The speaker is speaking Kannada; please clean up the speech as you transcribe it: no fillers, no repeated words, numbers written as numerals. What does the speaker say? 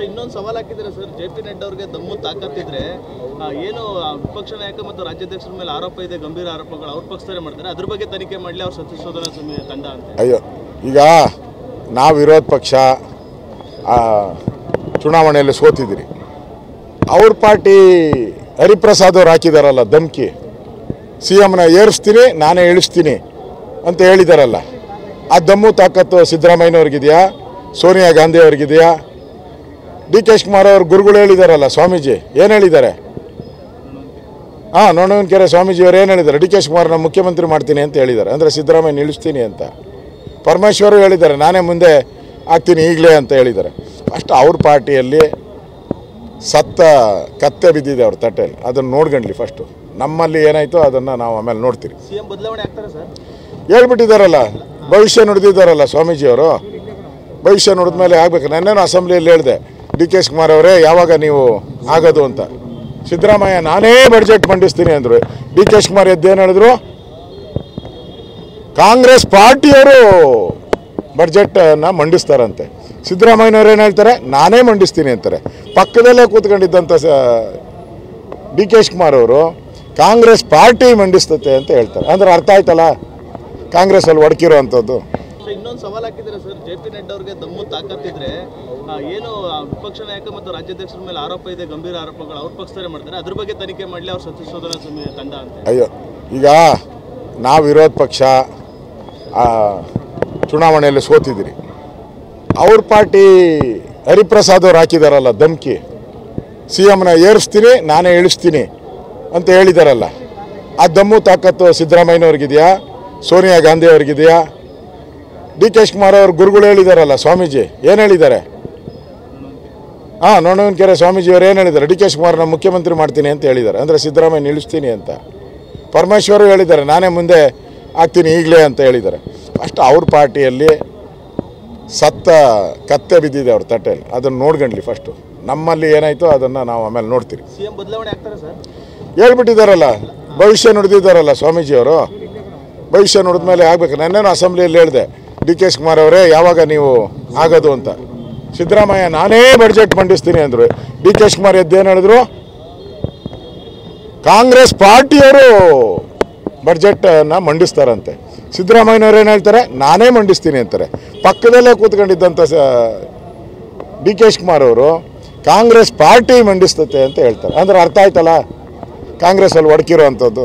ಇನ್ನೊಂದು ಸವಾಲು ಹಾಕಿದ್ರೆ ಸರ್, ಜೆ.ಪಿ. ನಡ್ಡಾ ಅವರಿಗೆ ದಮ್ಮು ತಾಕತ್ತಿದ್ರೆ ಏನು ವಿಪಕ್ಷ ನಾಯಕ ಮತ್ತು ರಾಜ್ಯಾಧ್ಯಕ್ಷರ ಮೇಲೆ ಆರೋಪ ಇದೆ, ಗಂಭೀರ ಆರೋಪಗಳು ಅವ್ರ ಪಕ್ಷದವರೇ ಮಾಡ್ತಾರೆ, ಅದ್ರ ಬಗ್ಗೆ ತನಿಖೆ ಮಾಡಲಿ ಅವ್ರ ಸತ್ಯಶೋಧನಾ ತಂಡ ಅಂತ. ಅಯ್ಯೋ, ಈಗ ನಾವು ವಿರೋಧ ಪಕ್ಷ ಚುನಾವಣೆಯಲ್ಲಿ ಸೋತಿದ್ದೀರಿ. ಅವ್ರ ಪಾರ್ಟಿ ಹರಿಪ್ರಸಾದ್ ಅವ್ರು ಹಾಕಿದಾರಲ್ಲ ಧಮ್ಕಿ, CMನ ಏರಿಸ್ತೀನಿ ನಾನೇ ಇಳಿಸ್ತೀನಿ ಅಂತ ಹೇಳಿದಾರಲ್ಲ, ಆ ದಮ್ಮು ತಾಕತ್ತು ಸಿದ್ದರಾಮಯ್ಯನವ್ರಿಗಿದೆಯಾ, ಸೋನಿಯಾ ಗಾಂಧಿ ಅವ್ರಿಗಿದೆಯಾ? ಡಿ.ಕೆ. ಶಿವಕುಮಾರ್ ಅವ್ರ ಗುರುಗಳು ಹೇಳಿದಾರಲ್ಲ, ಸ್ವಾಮೀಜಿ ಏನು ಹೇಳಿದ್ದಾರೆ? ನೋಣವನಕೆರೆ ಸ್ವಾಮೀಜಿ ಅವರು ಏನು ಹೇಳಿದ್ದಾರೆ? ಡಿ.ಕೆ. ಶಿವಕುಮಾರ್ನ ಮುಖ್ಯಮಂತ್ರಿ ಮಾಡ್ತೀನಿ ಅಂತ ಹೇಳಿದ್ದಾರೆ, ಅಂದರೆ ಸಿದ್ದರಾಮಯ್ಯ ನಿಲ್ಲಿಸ್ತೀನಿ ಅಂತ. ಪರಮೇಶ್ವರು ಹೇಳಿದ್ದಾರೆ ನಾನೇ ಮುಂದೆ ಆಗ್ತೀನಿ ಈಗಲೇ ಅಂತ ಹೇಳಿದ್ದಾರೆ. ಅಷ್ಟು ಅವ್ರ ಪಾರ್ಟಿಯಲ್ಲಿ ಸತ್ತ ಕತ್ತೆ ಬಿದ್ದಿದೆ ಅವ್ರ ತಟ್ಟೆಯಲ್ಲಿ, ಅದನ್ನು ನೋಡ್ಕೊಂಡ್ಲಿ ಫಸ್ಟು. ನಮ್ಮಲ್ಲಿ ಏನಾಯಿತು ಅದನ್ನು ನಾವು ಆಮೇಲೆ ನೋಡ್ತೀವಿ. ಸಿಎಂ ಬದಲಾವಣೆ ಆಗ್ತಾರೆ ಸರ್ ಹೇಳ್ಬಿಟ್ಟಿದ್ದಾರಲ್ಲ, ಭವಿಷ್ಯ ನುಡಿದಿದ್ದಾರಲ್ಲ ಸ್ವಾಮೀಜಿಯವರು, ಭವಿಷ್ಯ ನುಡಿದ ಮೇಲೆ ಆಗಬೇಕು. ನನ್ನೇನು ಅಸೆಂಬ್ಲಿಯಲ್ಲಿ ಹೇಳಿದೆ, ಡಿ.ಕೆ. ಶಿವಕುಮಾರ್ ಅವರೇ ಯಾವಾಗ ನೀವು ಆಗೋದು ಅಂತ. ಸಿದ್ದರಾಮಯ್ಯ ನಾನೇ ಬಡ್ಜೆಟ್ ಮಂಡಿಸ್ತೀನಿ ಅಂದರು. ಡಿ.ಕೆ. ಶಿವಕುಮಾರ್ ಎದ್ದೇನು ಹೇಳಿದ್ರು? ಕಾಂಗ್ರೆಸ್ ಪಾರ್ಟಿಯವರು ಬಡ್ಜೆಟನ್ನು ಮಂಡಿಸ್ತಾರಂತೆ. ಸಿದ್ದರಾಮಯ್ಯನವ್ರು ಏನು ಹೇಳ್ತಾರೆ? ನಾನೇ ಮಂಡಿಸ್ತೀನಿ ಅಂತಾರೆ. ಪಕ್ಕದಲ್ಲೇ ಕೂತ್ಕೊಂಡಿದ್ದಂಥ ಡಿ.ಕೆ. ಶಿವಕುಮಾರ್ ಅವರು ಕಾಂಗ್ರೆಸ್ ಪಾರ್ಟಿ ಮಂಡಿಸ್ತತೆ ಅಂತ ಹೇಳ್ತಾರೆ. ಅಂದ್ರೆ ಅರ್ಥ ಆಯ್ತಲ್ಲ ಕಾಂಗ್ರೆಸ್ಸಲ್ಲಿ ಒಡಕಿರೋ ಅಂಥದ್ದು. ಇನ್ನೊಂದು ಸವಾಲು ಹಾಕಿದ್ರೆ ಸರ್, ಜೆ.ಪಿ. ನಡ್ಡಾ ಅವರಿಗೆ ದಮ್ಮು ತಾಕತ್ತಿದ್ರೆ ಏನು ವಿಪಕ್ಷ ನಾಯಕ ಮತ್ತು ರಾಜ್ಯಾಧ್ಯಕ್ಷರ ಮೇಲೆ ಆರೋಪ ಇದೆ, ಗಂಭೀರ ಆರೋಪಗಳು ಅವ್ರ ಪಕ್ಷದವರೇ ಮಾಡ್ತಾರೆ, ಅದ್ರ ಬಗ್ಗೆ ತನಿಖೆ ಮಾಡಲಿ ಅವ್ರ ಸತ್ಯಶೋಧನಾ ತಂಡ ಅಂತ. ಅಯ್ಯೋ, ಈಗ ನಾವು ವಿರೋಧ ಪಕ್ಷ ಚುನಾವಣೆಯಲ್ಲಿ ಸೋತಿದ್ದೀರಿ. ಅವ್ರ ಪಾರ್ಟಿ ಹರಿಪ್ರಸಾದ್ ಅವ್ರು ಹಾಕಿದಾರಲ್ಲ ಧಮ್ಕಿ, CMನ ಏರಿಸ್ತೀನಿ ನಾನೇ ಇಳಿಸ್ತೀನಿ ಅಂತ ಹೇಳಿದಾರಲ್ಲ, ಆ ದಮ್ಮು ತಾಕತ್ತು ಸಿದ್ದರಾಮಯ್ಯನವ್ರಿಗಿದೆಯಾ, ಸೋನಿಯಾ ಗಾಂಧಿ ಅವ್ರಿಗಿದೆಯಾ? ಡಿ.ಕೆ. ಶಿವಕುಮಾರ್ ಅವ್ರ ಗುರುಗಳು ಹೇಳಿದಾರಲ್ಲ, ಸ್ವಾಮೀಜಿ ಏನು ಹೇಳಿದ್ದಾರೆ? ನೋಣವನಕೆರೆ ಸ್ವಾಮೀಜಿ ಅವರು ಏನು ಹೇಳಿದ್ದಾರೆ? ಡಿ.ಕೆ. ಶಿವಕುಮಾರ್ನ ಮುಖ್ಯಮಂತ್ರಿ ಮಾಡ್ತೀನಿ ಅಂತ ಹೇಳಿದ್ದಾರೆ, ಅಂದರೆ ಸಿದ್ದರಾಮಯ್ಯ ನಿಲ್ಲಿಸ್ತೀನಿ ಅಂತ. ಪರಮೇಶ್ವರು ಹೇಳಿದ್ದಾರೆ ನಾನೇ ಮುಂದೆ ಆಗ್ತೀನಿ ಈಗಲೇ ಅಂತ ಹೇಳಿದ್ದಾರೆ. ಅಷ್ಟು ಅವ್ರ ಪಾರ್ಟಿಯಲ್ಲಿ ಸತ್ತ ಕತ್ತೆ ಬಿದ್ದಿದೆ ಅವ್ರ ತಟ್ಟೆಯಲ್ಲಿ, ಅದನ್ನು ನೋಡ್ಕೊಂಡ್ಲಿ ಫಸ್ಟು. ನಮ್ಮಲ್ಲಿ ಏನಾಯಿತು ಅದನ್ನು ನಾವು ಆಮೇಲೆ ನೋಡ್ತೀವಿ. ಸಿಎಂ ಬದಲಾವಣೆ ಆಗ್ತಾರೆ ಸರ್ ಹೇಳ್ಬಿಟ್ಟಿದ್ದಾರಲ್ಲ, ಭವಿಷ್ಯ ನುಡಿದಿದ್ದಾರಲ್ಲ ಸ್ವಾಮೀಜಿಯವರು, ಭವಿಷ್ಯ ನುಡಿದ ಮೇಲೆ ಆಗಬೇಕು. ನನ್ನೇನು ಅಸೆಂಬ್ಲಿಯಲ್ಲಿ ಹೇಳಿದೆ, ಡಿ.ಕೆ. ಶಿವಕುಮಾರ್ ಅವರೇ ಯಾವಾಗ ನೀವು ಆಗೋದು ಅಂತ. ಸಿದ್ದರಾಮಯ್ಯ ನಾನೇ ಬಡ್ಜೆಟ್ ಮಂಡಿಸ್ತೀನಿ ಅಂದರು. ಡಿ.ಕೆ. ಶಿವಕುಮಾರ್ ಎದ್ದೇನು ಹೇಳಿದ್ರು? ಕಾಂಗ್ರೆಸ್ ಪಾರ್ಟಿಯವರು ಬಡ್ಜೆಟನ್ನು ಮಂಡಿಸ್ತಾರಂತೆ. ಸಿದ್ದರಾಮಯ್ಯನವ್ರು ಏನು ಹೇಳ್ತಾರೆ? ನಾನೇ ಮಂಡಿಸ್ತೀನಿ ಅಂತಾರೆ. ಪಕ್ಕದಲ್ಲೇ ಕೂತ್ಕೊಂಡಿದ್ದಂಥ ಡಿ.ಕೆ. ಶಿವಕುಮಾರ್ ಅವರು ಕಾಂಗ್ರೆಸ್ ಪಾರ್ಟಿ ಮಂಡಿಸ್ತತೆ ಅಂತ ಹೇಳ್ತಾರೆ. ಅಂದ್ರೆ ಅರ್ಥ ಆಯ್ತಲ್ಲ ಕಾಂಗ್ರೆಸ್ಸಲ್ಲಿ ಒಡಕಿರೋ ಅಂಥದ್ದು.